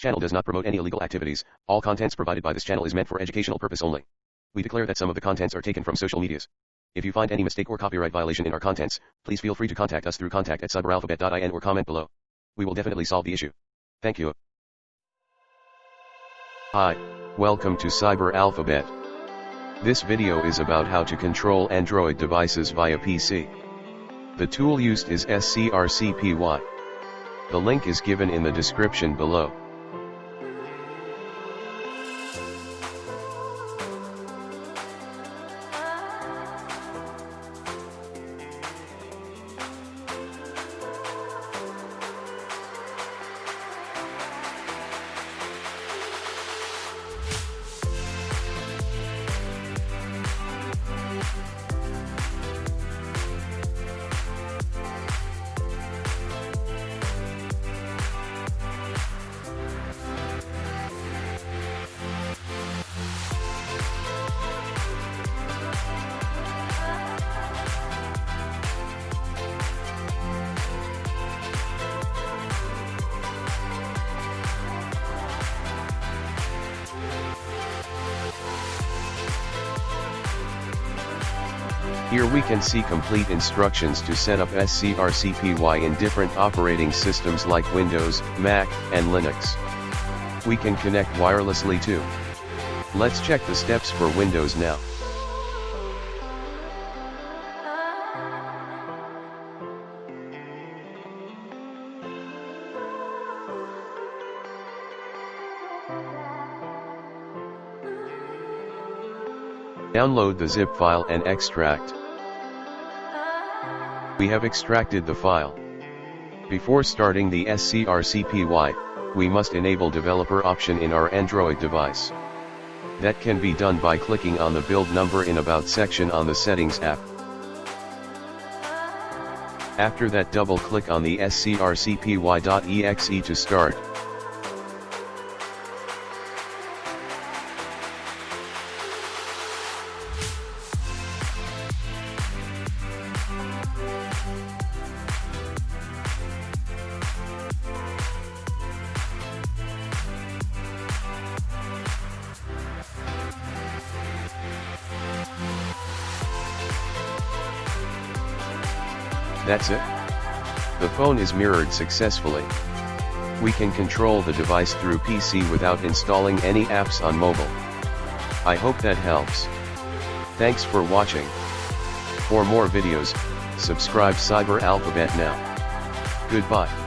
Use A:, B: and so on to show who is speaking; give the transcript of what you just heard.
A: channel does not promote any illegal activities. All contents provided by this channel is meant for educational purpose only. We declare that some of the contents are taken from social medias. If you find any mistake or copyright violation in our contents, please feel free to contact us through contact@cyberalphabet.in or comment below. We will definitely solve the issue. Thank you. Hi, welcome to CyberAlphabet. This video is about how to control Android devices via PC. The tool used is scrcpy. The link is given in the description below. Here we can see complete instructions to set up scrcpy in different operating systems like Windows, Mac, and Linux. We can connect wirelessly too. Let's check the steps for Windows now. Download the zip file and extract. We have extracted the file. Before starting the scrcpy, we must enable developer option in our Android device. That can be done by clicking on the build number in About section on the Settings app. After that, double click on the scrcpy.exe to start. That's it. The phone is mirrored successfully. We can control the device through PC without installing any apps on mobile. I hope that helps. Thanks for watching. For more videos, subscribe CyberAlphabet now. Goodbye.